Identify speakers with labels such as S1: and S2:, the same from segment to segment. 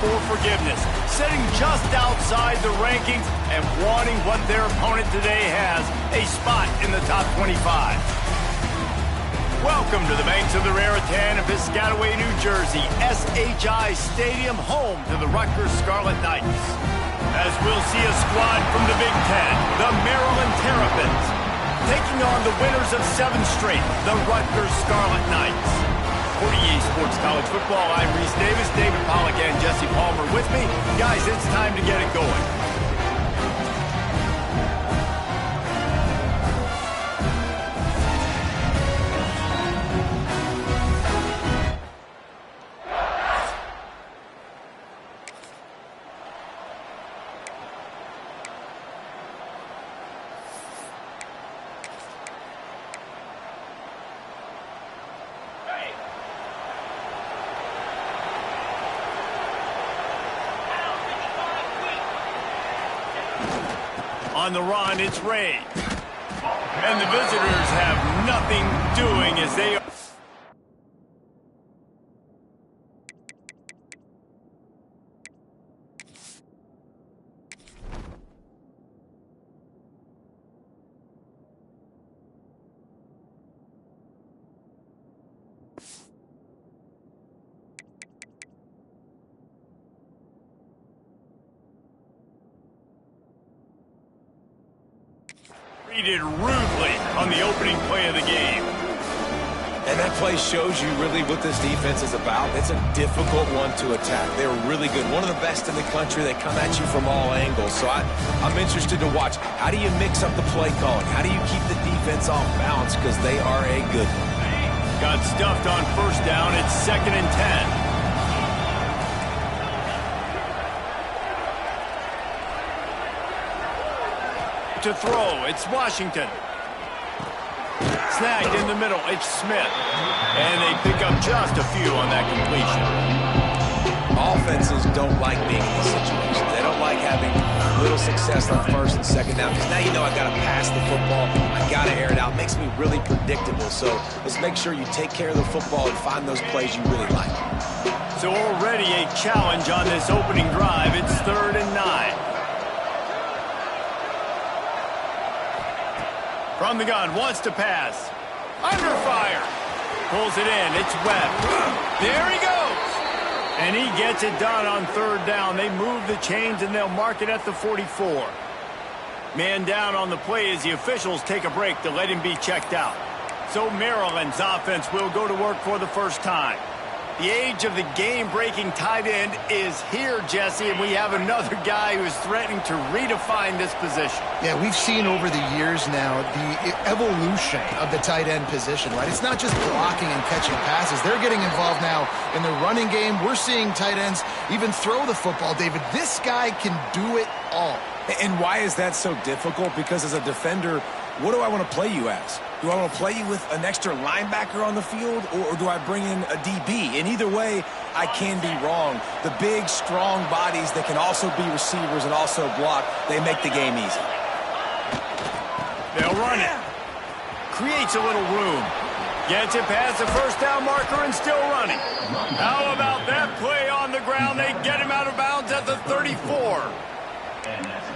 S1: for forgiveness, sitting just outside the rankings and wanting what their opponent today has, a spot in the top 25. Welcome to the banks of the Raritan in Piscataway, New Jersey, SHI Stadium, home to the Rutgers Scarlet Knights. As we'll see a squad from the Big Ten, the Maryland Terrapins, taking on the winners of 7 straight, the Rutgers Scarlet Knights. For EA Sports College Football, I'm Reese Davis, David Pollack, and Jesse Palmer with me. Guys, it's time to get it going. On the run, it's Ray. And the visitors have nothing doing as they are. Treated rudely on the opening play of the game.
S2: And that play shows you really what this defense is about. It's a difficult one to attack. They're really good. One of the best in the country. They come at you from all angles. So I'm interested to watch. How do you mix up the play calling? How do you keep the defense off balance? Because they are a good one.
S1: Got stuffed on first down. It's 2nd and 10. To throw, it's Washington. Snagged in the middle, it's Smith. And they pick up just a few on that completion.
S2: Offenses don't like being in this situation. They don't like having little success on 1st and 2nd down, because now you know I got to pass the football, I got to air it out. It makes me really predictable. So let's make sure you take care of the football and find those plays you really like.
S1: So already a challenge on this opening drive. It's 3rd and 9. From the gun, wants to pass. Under fire. Pulls it in. It's Webb. There he goes. And he gets it done on 3rd down. They move the chains, and they'll mark it at the 44. Man down on the play as the officials take a break to let him be checked out. So Maryland's offense will go to work for the first time. The age of the game-breaking tight end is here, Jesse, and we have another guy who is threatening to redefine this position.
S3: Yeah, we've seen over the years now the evolution of the tight end position, right? It's not just blocking and catching passes. They're getting involved now in the running game. We're seeing tight ends even throw the football, David. This guy can do it all.
S2: And why is that so difficult? Because as a defender, what do I want to play you as? Do I want to play you with an extra linebacker on the field, or do I bring in a DB? And either way, I can be wrong. The big, strong bodies that can also be receivers and also block, they make the game easy.
S1: They'll run it. Creates a little room. Gets it past the first down marker and still running. How about that play on the ground? They get him out of bounds at the 34.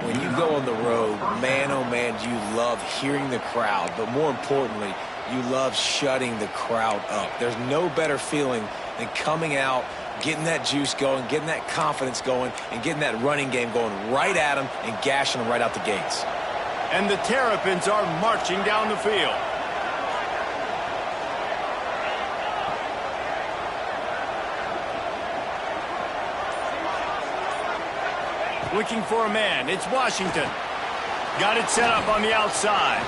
S2: When you go on the road, man, oh man, you love hearing the crowd. But more importantly, you love shutting the crowd up. There's no better feeling than coming out, getting that juice going, getting that confidence going, and getting that running game going right at them and gashing them right out the gates.
S1: And the Terrapins are marching down the field. Looking for a man. It's Washington. Got it set up on the outside.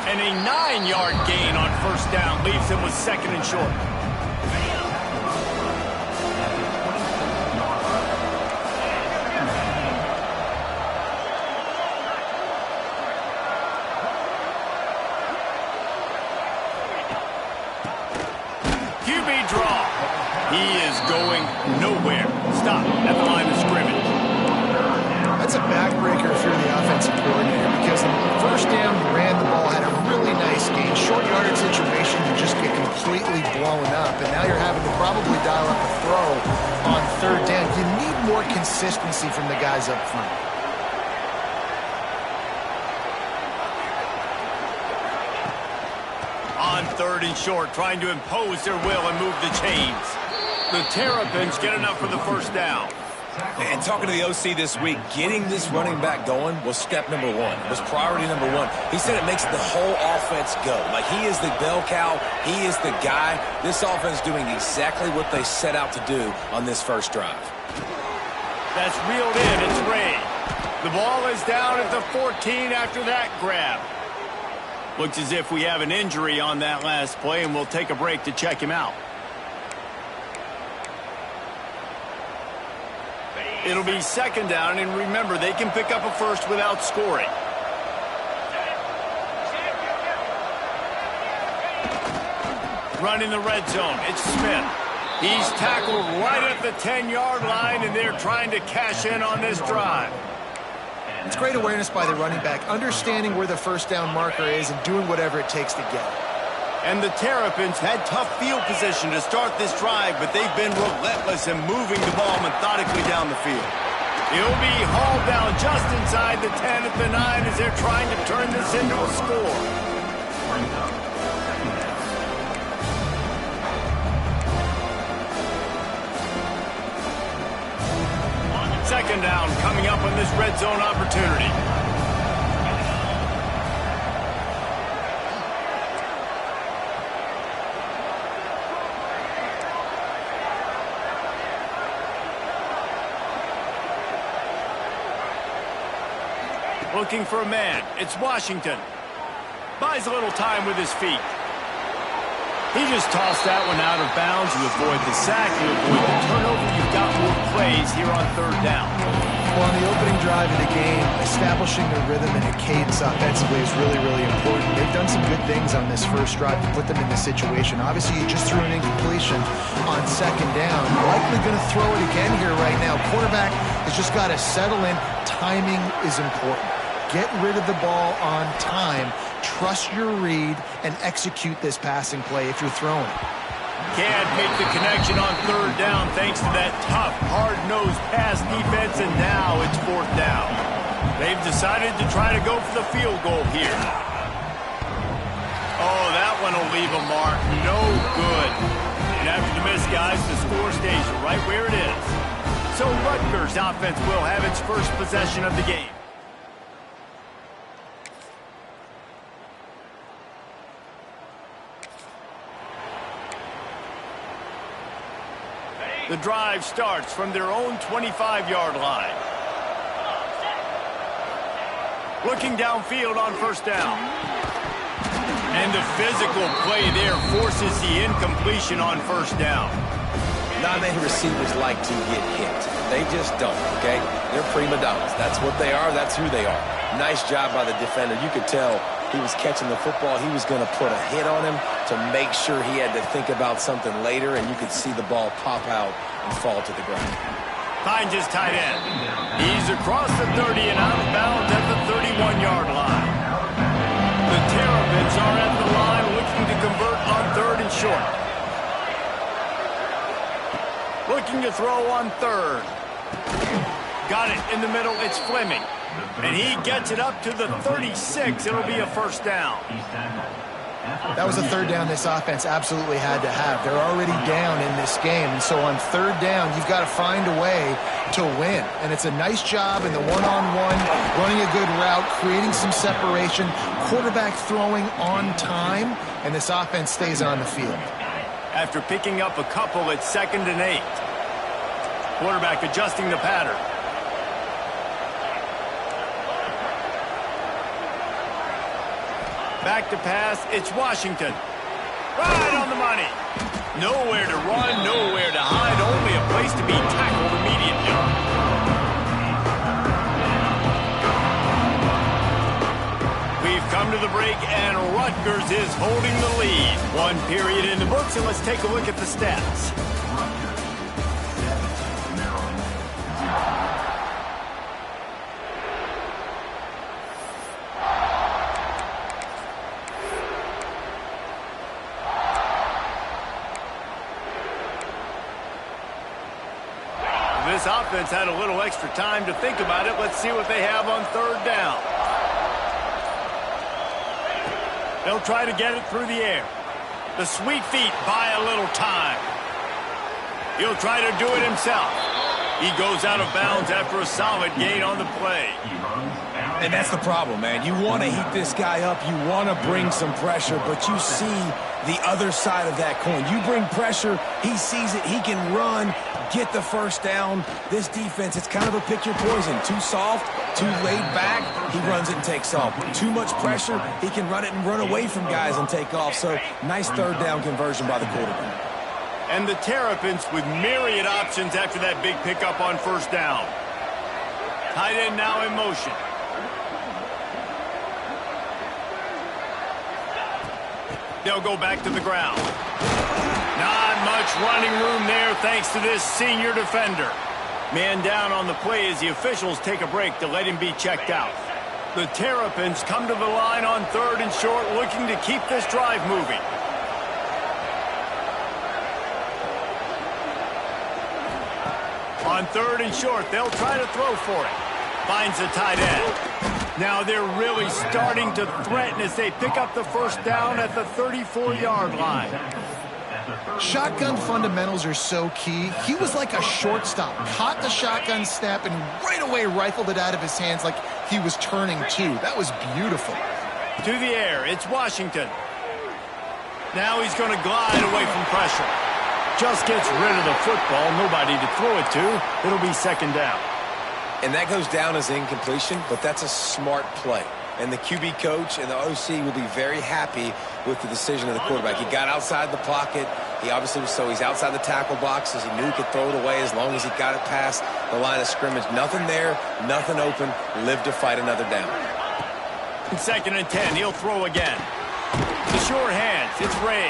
S1: And a 9-yard gain on first down leaves him with 2nd and short. QB draw. He is going nowhere. Stop at the line of scrimmage.
S3: That's a backbreaker if you're the offensive coordinator, because on first down, you ran the ball, had a really nice gain. Short yardage situation, you just get completely blown up, and now you're having to probably dial up a throw on 3rd down. consistency from the guys up front.
S1: On 3rd and short, trying to impose their will and move the chains. The Terrapins get enough for the first down.
S2: And talking to the OC this week, getting this running back going was step number one. It was priority number one. He said it makes the whole offense go. Like, he is the bell cow. He is the guy. This offense is doing exactly what they set out to do on this first drive.
S1: That's reeled in. It's Ray. The ball is down at the 14 after that grab. Looks as if we have an injury on that last play, and we'll take a break to check him out. It'll be 2nd down, and remember, they can pick up a first without scoring. Running the red zone, it's Smith. He's tackled right at the 10-yard line, and they're trying to cash in on this drive.
S3: It's great awareness by the running back, understanding where the first down marker is and doing whatever it takes to get it.
S1: And the Terrapins had tough field position to start this drive, but they've been relentless in moving the ball methodically down the field. He'll be hauled down just inside the 10 at the 9 as they're trying to turn this into a score. Second down coming up on this red zone opportunity. Looking for a man. It's Washington. Buys a little time with his feet. He just tossed that one out of bounds. You avoid the sack, you avoid the turnover. You've got more plays here on 3rd down.
S3: Well, on the opening drive of the game, establishing the rhythm and a cadence offensively is really, really important. They've done some good things on this first drive to put them in this situation. Obviously, you just threw an incompletion on 2nd down. Likely going to throw it again here right now. Quarterback has just got to settle in. Timing is important. Get rid of the ball on time. Trust your read and execute this passing play if you're throwing.
S1: Can't make the connection on 3rd down thanks to that tough, hard-nosed pass defense, and now it's 4th down. They've decided to try to go for the field goal here. Oh, that one will leave a mark. No good. And after the miss, guys, the score stays right where it is. So Rutgers offense will have its first possession of the game. The drive starts from their own 25-yard line. Looking downfield on 1st down. And the physical play there forces the incompletion on 1st down.
S2: Not many receivers like to get hit. They just don't, okay? They're prima donnas. That's what they are. That's who they are. Nice job by the defender. You could tell he was catching the football. He was going to put a hit on him to make sure he had to think about something later, and you could see the ball pop out and fall to the ground.
S1: Finds his tight end. He's across the 30 and out of bounds at the 31-yard line. The Terrapins are at the line looking to convert on 3rd and short. Looking to throw on 3rd. Got it in the middle. It's Fleming. And he gets it up to the 36. It'll be a 1st down.
S3: That was a 3rd down this offense absolutely had to have. They're already down in this game. And so on 3rd down, you've got to find a way to win. And it's a nice job in the one-on-one, running a good route, creating some separation, quarterback throwing on time, and this offense stays on the field.
S1: After picking up a couple, it's 2nd and 8. Quarterback adjusting the pattern. Back to pass, it's Washington. Right on the money. Nowhere to run, nowhere to hide, only a place to be tackled immediately. We've come to the break, and Rutgers is holding the lead. 1 period in the books, and let's take a look at the stats. This offense had a little extra time to think about it. Let's see what they have on third down. They'll try to get it through the air. The sweet feet buy a little time. He'll try to do it himself. He goes out of bounds after a solid gain on the play.
S2: And that's the problem, man. You want to heat this guy up. You want to bring some pressure, but you see the other side of that coin. You bring pressure, he sees it, he can run, get the first down. This defense, it's kind of a pick your poison. Too soft, too laid back, he runs it and takes off. Too much pressure, he can run it and run away from guys and take off. So nice third down conversion by the quarterback.
S1: And the Terrapins with myriad options after that big pickup on first down. Tight end now in motion. They'll go back to the ground. Not much running room there thanks to this senior defender. Man down on the play as the officials take a break to let him be checked out. The Terrapins come to the line on third and short, looking to keep this drive moving. On third and short, they'll try to throw for it. Finds the tight end. Now they're really starting to threaten as they pick up the first down at the 34-yard line.
S3: Shotgun fundamentals are so key. He was like a shortstop, caught the shotgun snap and right away rifled it out of his hands like he was turning two. That was beautiful.
S1: To the air, it's Washington. Now he's going to glide away from pressure. Just gets rid of the football, nobody to throw it to. It'll be second down.
S2: And that goes down as incompletion, but that's a smart play. And the QB coach and the OC will be very happy with the decision of the quarterback. He got outside the pocket. He obviously was he's outside the tackle boxes. He knew he could throw it away as long as he got it past the line of scrimmage. Nothing there, nothing open. Live to fight another down.
S1: Second and 10, he'll throw again. The short hands, it's Ray.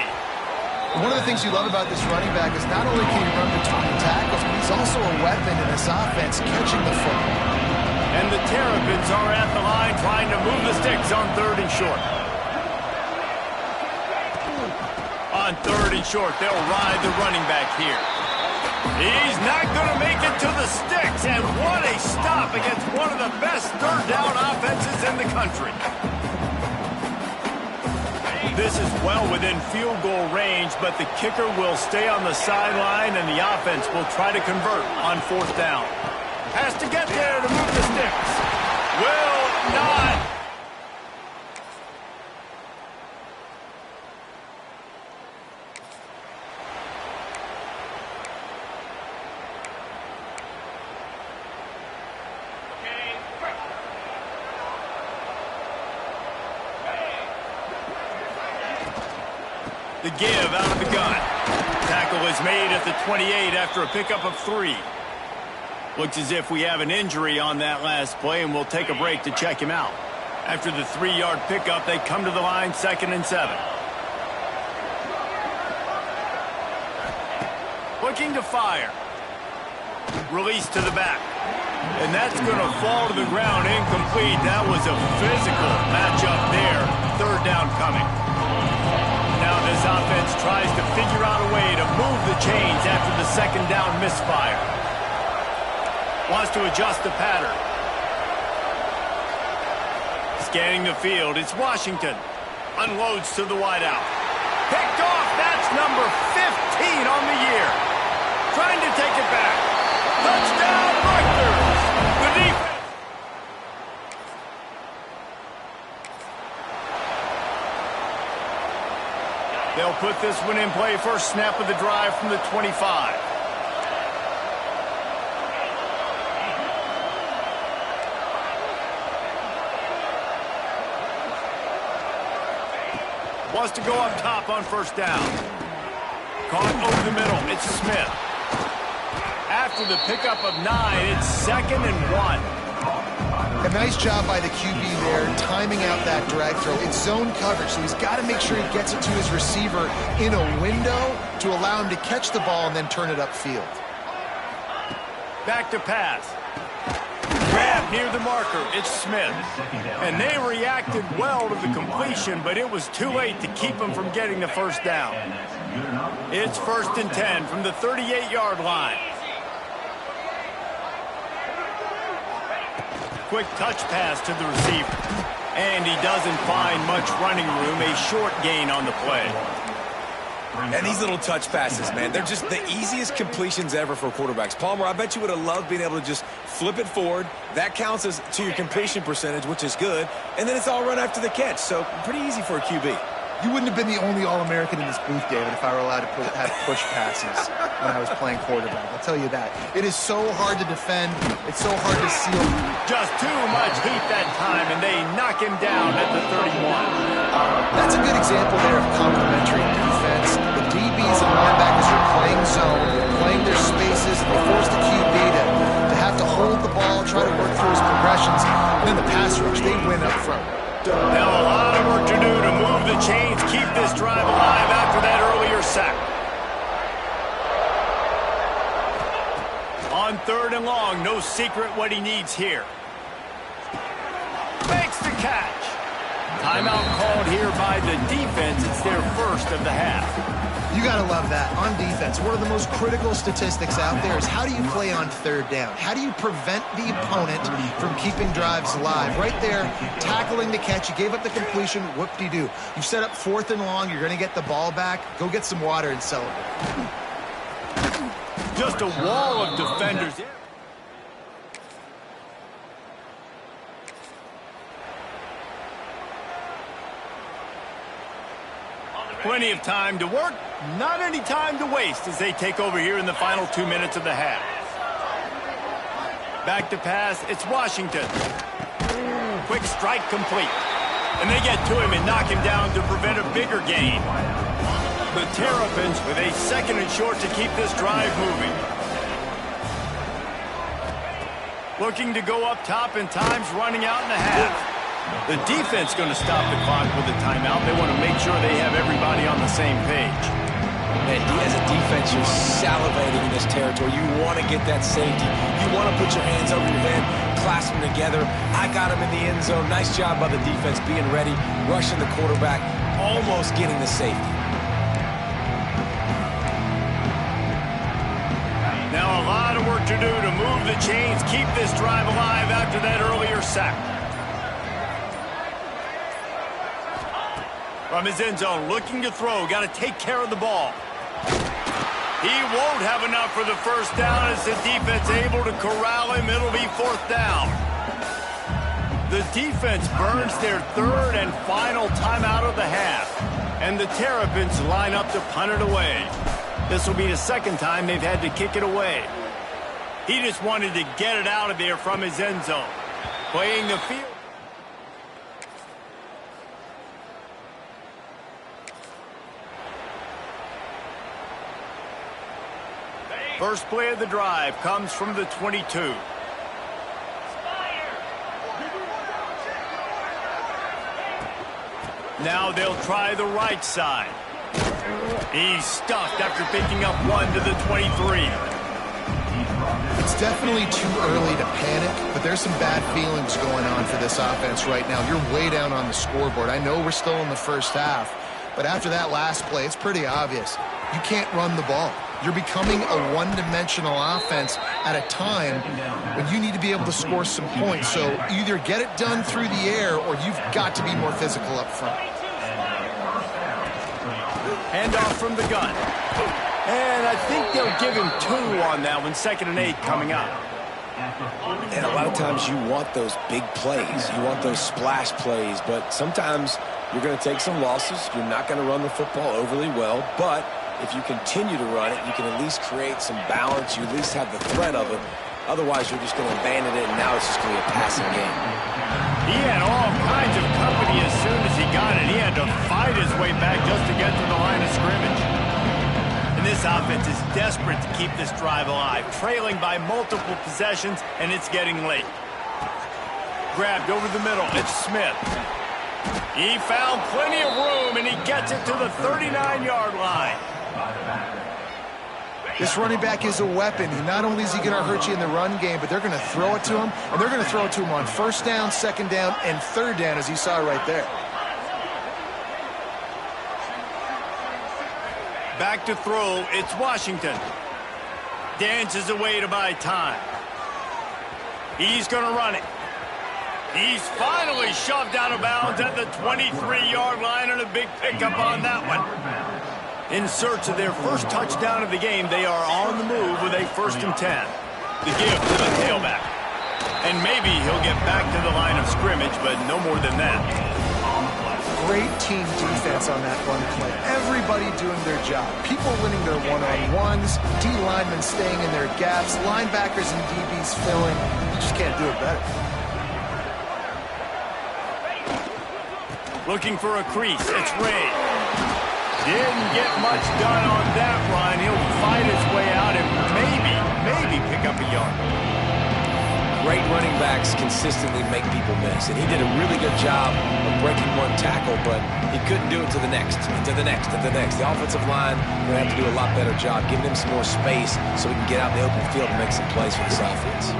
S3: One of the things you love about this running back is not only can he run between tackles, but he's also a weapon in this offense, catching the football.
S1: And the Terrapins are at the line trying to move the sticks on third and short. On third and short, they'll ride the running back here. He's not going to make it to the sticks, and what a stop against one of the best third down offenses in the country. This is well within field goal range, but the kicker will stay on the sideline, and the offense will try to convert on fourth down. Has to get there to move the sticks. Will not. The give out of the gun. Tackle is made at the 28 after a pickup of 3. Looks as if we have an injury on that last play, and we'll take a break to check him out. After the 3-yard pickup, they come to the line, 2nd and 7. Looking to fire. Release to the back. And that's going to fall to the ground incomplete. That was a physical matchup there. Third down coming. Now this offense tries to figure out a way to move the chains after the second down misfire. Wants to adjust the pattern. Scanning the field, it's Washington. Unloads to the wideout. Picked off, that's number 15 on the year. Trying to take it back. Touchdown, Rutgers. The defense. They'll put this one in play. First snap of the drive from the 25. Wants to go up top on first down. Caught over the middle. It's Smith. After the pickup of 9, it's 2nd and 1.
S3: A nice job by the QB there, timing out that drag throw. It's zone coverage, so he's got to make sure he gets it to his receiver in a window to allow him to catch the ball and then turn it upfield.
S1: Back to pass. Grab near the marker. It's Smith. And they reacted well to the completion, but it was too late to keep him from getting the first down. It's 1st and 10 from the 38-yard line. quick touch pass to the receiver. And he doesn't find much running room, a short gain on the play.
S2: And these little touch passes, man, they're just the easiest completions ever for quarterbacks. Palmer, I bet you would have loved being able to just flip it forward. That counts as to your completion percentage, which is good. And then it's all run after the catch, so pretty easy for a QB.
S3: You wouldn't have been the only All-American in this booth, David, if I were allowed to have push passes when I was playing quarterback. I'll tell you that. It is so hard to defend. It's so hard to seal.
S1: Just too much heat that time, and they knock him down at the 31.
S3: That's a good example there of complementary defense. The DBs and linebackers are playing zone, playing their spaces, and they force the QB to have to hold the ball, try to work through his progressions, and then the pass rush, they win up front.
S1: Now a lot of work to do to move the chains, keep this drive alive after that earlier sack. On 3rd and long, no secret what he needs here. Makes the catch. Timeout called here by the defense. It's their first of the half.
S3: You got to love that. On defense, one of the most critical statistics out there is how do you play on 3rd down? How do you prevent the opponent from keeping drives alive? Right there, tackling the catch. You gave up the completion. Whoop-de-doo. You set up 4th and long. You're going to get the ball back. Go get some water and celebrate.
S1: Just a wall of defenders. Plenty of time to work, not any time to waste as they take over here in the final 2 minutes of the half. Back to pass, it's Washington. Quick strike complete. And they get to him and knock him down to prevent a bigger gain. The Terrapins with a 2nd and short to keep this drive moving. Looking to go up top, and time's running out in the half. The defense going to stop the clock with a timeout. They want to make sure they have everybody on the same page.
S2: Man, as a defense, you're salivating in this territory. You want to get that safety. You want to put your hands over your head, clasp them together. I got him in the end zone. Nice job by the defense being ready, rushing the quarterback, almost getting the safety.
S1: Now a lot of work to do to move the chains, keep this drive alive after that earlier sack. From his end zone, looking to throw, got to take care of the ball. He won't have enough for the first down as the defense able to corral him. It'll be 4th down. The defense burns their 3rd and final timeout of the half. And the Terrapins line up to punt it away. This will be the 2nd time they've had to kick it away. He just wanted to get it out of there from his end zone. Playing the field. First play of the drive comes from the 22. Now they'll try the right side. He's stuffed after picking up 1 to the 23.
S3: It's definitely too early to panic, but there's some bad feelings going on for this offense right now. You're way down on the scoreboard. I know we're still in the first half, but after that last play, it's pretty obvious. You can't run the ball. You're becoming a one-dimensional offense at a time when you need to be able to score some points. So either get it done through the air or you've got to be more physical up front.
S1: Handoff from the gun. And I think they'll give him 2 on that one. 2nd and 8 coming up.
S2: And a lot of times you want those big plays. You want those splash plays. But sometimes you're going to take some losses. You're not going to run the football overly well. But if you continue to run it, you can at least create some balance. You at least have the threat of it. Otherwise, you're just going to abandon it, and now it's just going to be a passing game.
S1: He had all kinds of company as soon as he got it. He had to fight his way back just to get to the line of scrimmage. And this offense is desperate to keep this drive alive, trailing by multiple possessions, and it's getting late. Grabbed over the middle. It's Smith. He found plenty of room, and he gets it to the 39-yard line.
S3: This running back is a weapon. Not only is he going to hurt you in the run game, but they're going to throw it to him, and they're going to throw it to him on 1st down, 2nd down, and 3rd down, as you saw right there.
S1: Back to throw, it's Washington. Dances away to buy time. He's going to run it. He's finally shoved out of bounds at the 23-yard line, and a big pickup on that one. In search of their first touchdown of the game, they are on the move with a 1st and 10. The give to the tailback. And maybe he'll get back to the line of scrimmage, but no more than that.
S3: Great team defense on that run play. Everybody doing their job. People winning their one-on-ones, D linemen staying in their gaps, linebackers and DBs filling. You just can't do it better.
S1: Looking for a crease. It's Ray. Didn't get much done on that run. He'll fight his way out and maybe pick up a yard.
S2: Great running backs consistently make people miss, and he did a really good job of breaking one tackle, but he couldn't do it to the next, and to the next, and to the next. The offensive line will have to do a lot better job giving him some more space so he can get out in the open field and make some plays for this offense.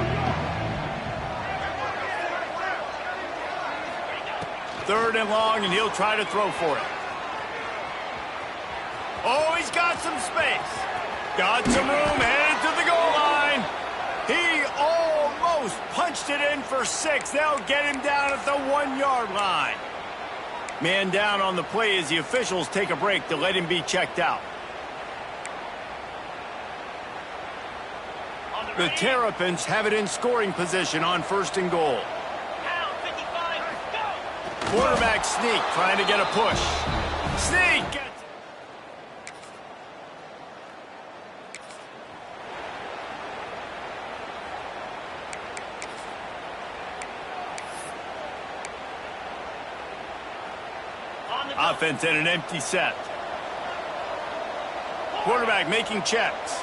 S1: 3rd and long, and he'll try to throw for it. Oh, he's got some space. Got some room, headed to the goal line. He almost punched it in for 6. They'll get him down at the 1-yard line. Man down on the play as the officials take a break to let him be checked out. The Terrapins have it in scoring position on 1st and goal. Quarterback sneak, trying to get a push. Sneak gets it. Offense in an empty set. Quarterback making checks.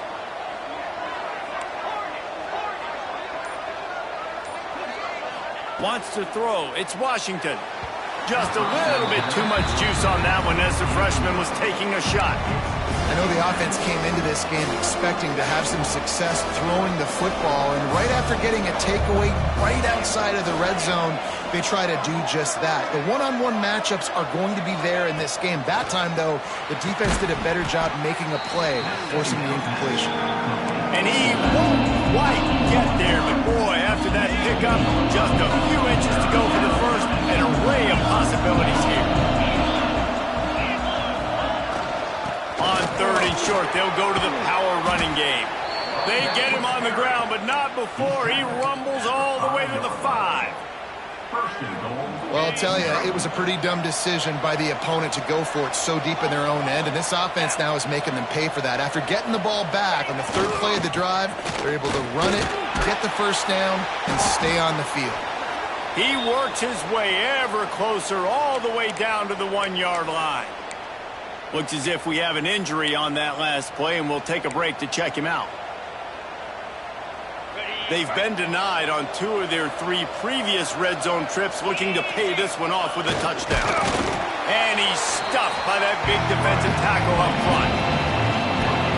S1: Wants to throw. It's Washington. Just a little bit too much juice on that one as the freshman was taking a shot.
S3: I know the offense came into this game expecting to have some success throwing the football, and right after getting a takeaway right outside of the red zone, they try to do just that. The one-on-one matchups are going to be there in this game. That time, though, the defense did a better job making a play, forcing the incompletion.
S1: And he won't quite get there, but boy, after that pickup, just a few inches to go for the first, an array of possibilities here. On 3rd and short, they'll go to the power running game. They get him on the ground, but not before he rumbles all the way to the 5.
S3: Well, I'll tell you, it was a pretty dumb decision by the opponent to go for it so deep in their own end, and this offense now is making them pay for that. After getting the ball back on the 3rd play of the drive, they're able to run it, get the 1st down, and stay on the field.
S1: He works his way ever closer all the way down to the 1-yard line. Looks as if we have an injury on that last play, and we'll take a break to check him out. They've been denied on 2 of their 3 previous red zone trips, looking to pay this one off with a touchdown. And he's stuffed by that big defensive tackle up front.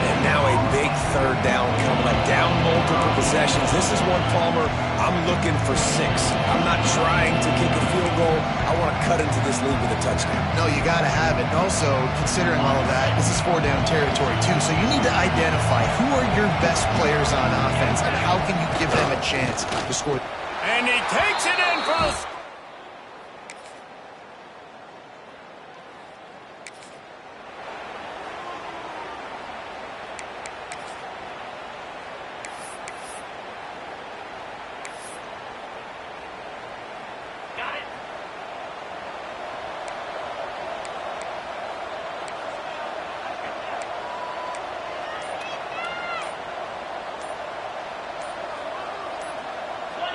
S2: And now a big 3rd down coming up. Down multiple possessions. This is one, Palmer, I'm looking for 6. I'm not trying to kick a field goal. I want to cut into this lead with a touchdown.
S3: No, you got to have it. And also, considering all of that, this is 4-down territory, too. So you need to identify who are your best players on offense and how can you give them a chance to score.
S1: And he takes it in for the...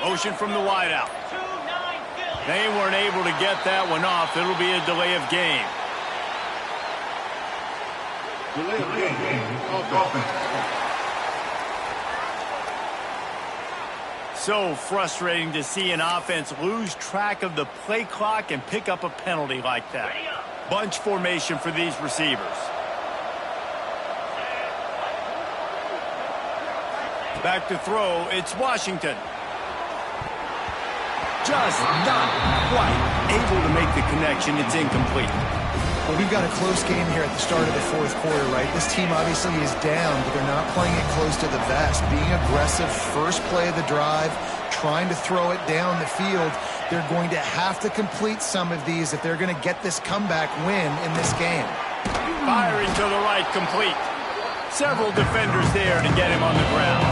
S1: Motion from the wideout. They weren't able to get that one off. It'll be a delay of game. So frustrating to see an offense lose track of the play clock and pick up a penalty like that. Bunch formation for these receivers. Back to throw. It's Washington. Just not quite able to make the connection. It's incomplete.
S3: Well, we've got a close game here at the start of the 4th quarter, right? This team obviously is down, but they're not playing it close to the vest. Being aggressive, first play of the drive, trying to throw it down the field. They're going to have to complete some of these if they're going to get this comeback win in this game.
S1: Firing to the right, complete. Several defenders there to get him on the ground.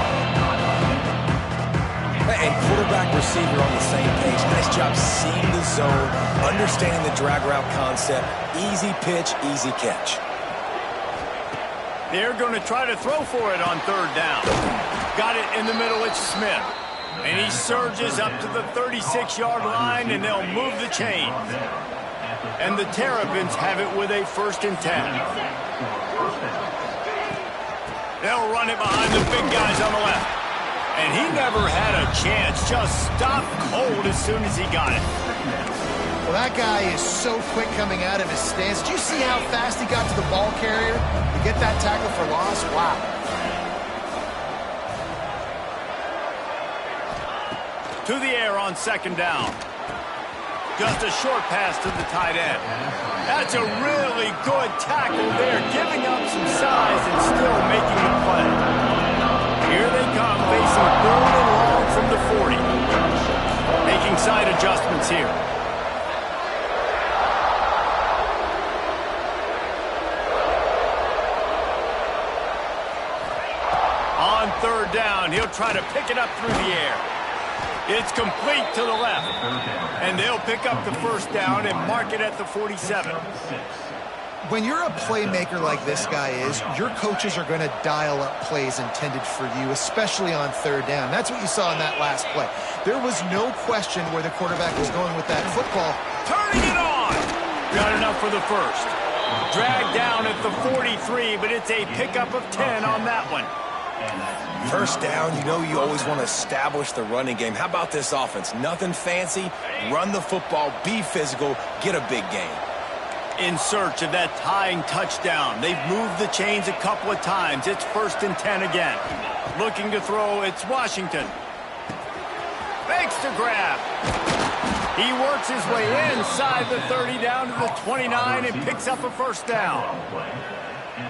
S2: And quarterback, receiver on the same page. Nice job seeing the zone, understanding the drag route concept. Easy pitch, easy catch.
S1: They're going to try to throw for it on third down. Got it in the middle, it's Smith. And he surges up to the 36-yard line, and they'll move the chains. And the Terrapins have it with a 1st and 10. They'll run it behind the big guys on the left. And he never had a chance, just stopped cold as soon as he got it.
S3: Well, that guy is so quick coming out of his stance. Did you see how fast he got to the ball carrier to get that tackle for loss? Wow.
S1: To the air on 2nd down. Just a short pass to the tight end. That's a really good tackle there, giving up some size and still making the play. Here they come, facing 3rd and long from the 40. Making side adjustments here. On 3rd down, he'll try to pick it up through the air. It's complete to the left. And they'll pick up the 1st down and mark it at the 47.
S3: When you're a playmaker like this guy is, your coaches are going to dial up plays intended for you, especially on 3rd down. That's what you saw in that last play. There was no question where the quarterback was going with that football.
S1: Turning it on! Got enough for the 1st. Dragged down at the 43, but it's a pickup of 10 on that one.
S2: 1st down, you know you always want to establish the running game. How about this offense? Nothing fancy. Run the football, be physical, get a big gain.
S1: In search of that tying touchdown. They've moved the chains a couple of times. It's 1st and 10 again. Looking to throw, it's Washington. Fakes to grab. He works his way inside the 30 down to the 29 and picks up a 1st down.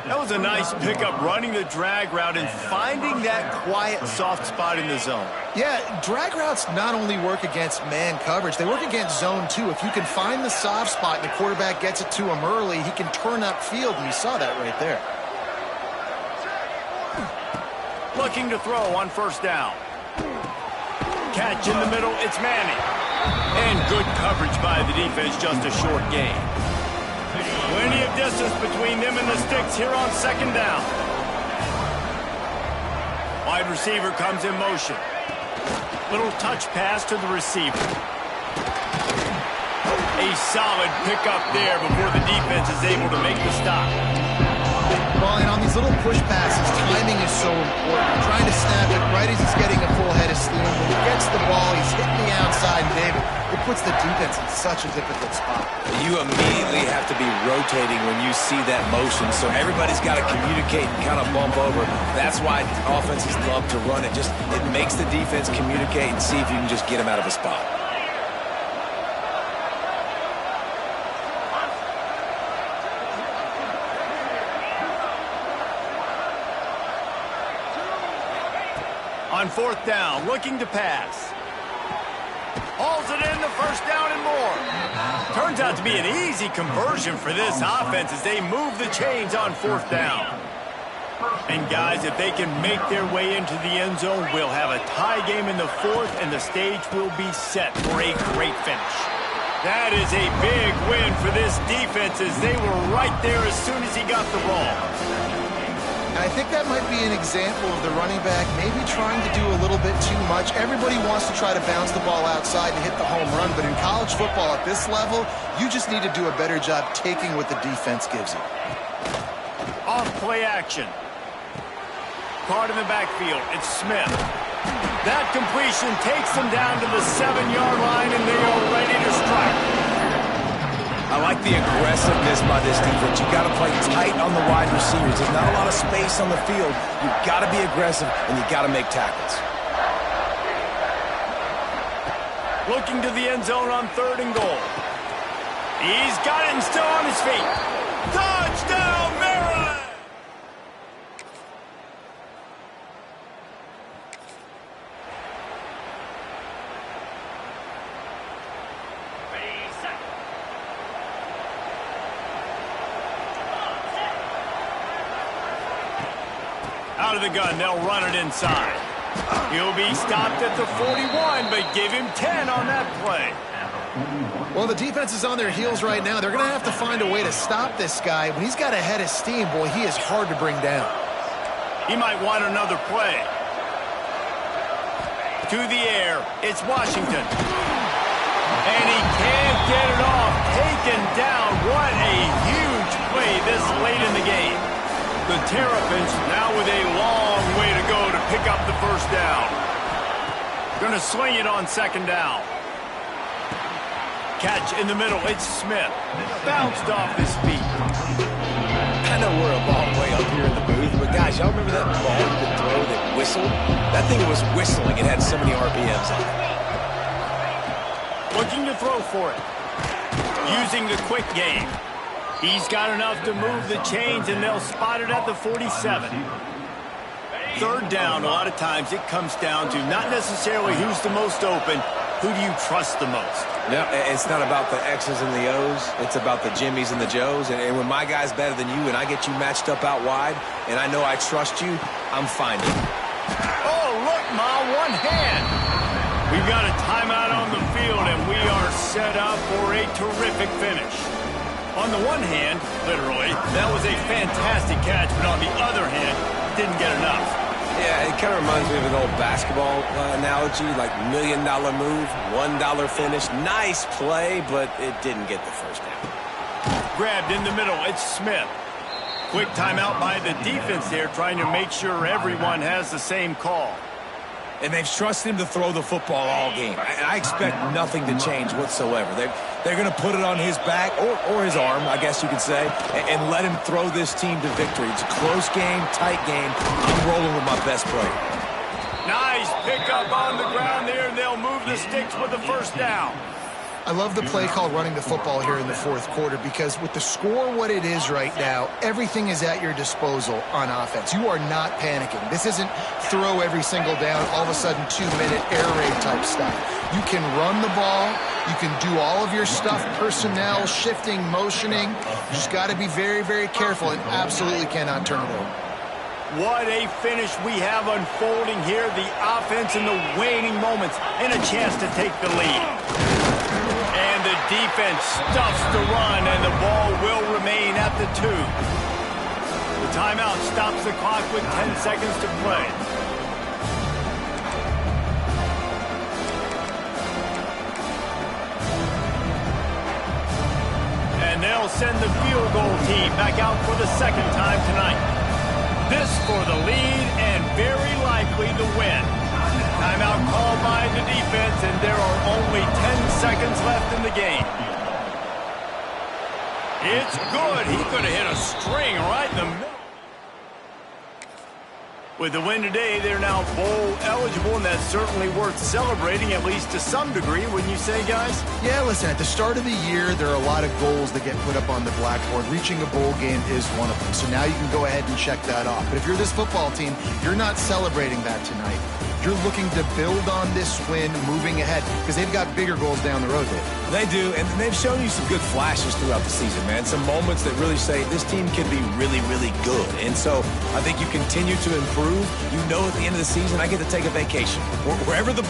S1: That was a nice pickup, running the drag route and finding that quiet, soft spot in the zone.
S3: Yeah, drag routes not only work against man coverage, they work against zone too. If you can find the soft spot and the quarterback gets it to him early, he can turn upfield, and you saw that right there.
S1: Looking to throw on 1st down. Catch in the middle, it's Manning. And good coverage by the defense, just a short gain. Plenty of distance between them and the sticks here on 2nd down. Wide receiver comes in motion. Little touch pass to the receiver. A solid pickup there before the defense is able to make the stop.
S3: Well, and on these little push passes, timing is so important. You're trying to snap it right as he's getting a full head of steam. When he gets the ball, he's hitting the outside, and David, it puts the defense in such a difficult spot.
S2: You immediately have to be rotating when you see that motion, so everybody's got to communicate and kind of bump over. That's why offenses love to run it. It makes the defense communicate and see if you can just get him out of a spot.
S1: On 4th down, looking to pass. Hauls it in, the 1st down and more. Turns out to be an easy conversion for this offense as they move the chains on 4th down. And guys, if they can make their way into the end zone, we'll have a tie game in the 4th, and the stage will be set for a great finish. That is a big win for this defense as they were right there as soon as he got the ball.
S3: And I think that might be an example of the running back maybe trying to do a little bit too much. Everybody wants to try to bounce the ball outside and hit the home run, but in college football at this level, you just need to do a better job taking what the defense gives you.
S1: Off play action. Caught in the backfield, it's Smith. That completion takes them down to the 7-yard line, and they are ready to strike.
S2: I like the aggressiveness by this defense. You've got to play tight on the wide receivers. There's not a lot of space on the field. You've got to be aggressive, and you've got to make tackles.
S1: Looking to the end zone on 3rd and goal. He's got it and still on his feet. Touchdown, Maryland! of the gun. They'll run it inside. He'll be stopped at the 41, but give him 10 on that play.
S3: Well, the defense is on their heels right now. They're going to have to find a way to stop this guy. When he's got a head of steam, boy, he is hard to bring down.
S1: He might want another play. To the air, it's Washington. And he can't get it off. Taken down. What a huge play this late in the game. The Terrapins now with a long way to go to pick up the first down. Going to swing it on second down. Catch in the middle. It's Smith. Bounced off his feet.
S2: I know we're a long way up here in the booth, but guys, y'all remember that ball you could throw that whistled? That thing was whistling. It had so many RPMs on it.
S1: Looking to throw for it. Using the quick game. He's got enough to move the chains, and they'll spot it at the 47. Third down, a lot of times it comes down to not necessarily who's the most open, who do you trust the most?
S2: No, it's not about the X's and the O's. It's about the Jimmies and the Joes. And when my guy's better than you and I get you matched up out wide and I know I trust you, I'm finding you.
S1: Oh, look, Ma, one hand. We've got a timeout on the field, and we are set up for a terrific finish. On the one hand, literally, that was a fantastic catch, but on the other hand, didn't get enough.
S2: Yeah, it kind of reminds me of an old basketball analogy, like $1 million move, $1 finish. Nice play, but it didn't get the first down.
S1: Grabbed in the middle, it's Smith. Quick timeout by the defense there, trying to make sure everyone has the same call.
S2: And they've trusted him to throw the football all game. I expect nothing to change whatsoever. They're going to put it on his back, or his arm, I guess you could say, and let him throw this team to victory. It's a close game, tight game. I'm rolling with my best player.
S1: Nice pickup on the ground there, and they'll move the sticks with the first down.
S3: I love the play call running the football here in the fourth quarter because with the score what it is right now, everything is at your disposal on offense. You are not panicking. This isn't throw every single down, all of a sudden 2-minute air raid type stuff. You can run the ball. You can do all of your stuff, personnel, shifting, motioning. You just got to be very, very careful and absolutely cannot turn it over.
S1: What a finish we have unfolding here. The offense in the waning moments and a chance to take the lead. And the defense stuffs the run, and the ball will remain at the 2. The timeout stops the clock with 10 seconds to play. And they'll send the field goal team back out for the second time tonight. This for the lead and very likely the win. Timeout called by the defense, and there are only 10 seconds left in the game. It's good. He could have hit a string right in the middle. With the win today, they're now bowl eligible, and that's certainly worth celebrating, at least to some degree, wouldn't you say, guys?
S3: Yeah, listen, at the start of the year, there are a lot of goals that get put up on the blackboard. Reaching a bowl game is one of them. So now you can go ahead and check that off. But if you're this football team, you're not celebrating that tonight. You're looking to build on this win moving ahead because they've got bigger goals down the road, Dave.
S2: They do, and they've shown you some good flashes throughout the season, man. Some moments that really say this team can be really, really good. And so I think you continue to improve. You know at the end of the season, I get to take a vacation. Wherever the ball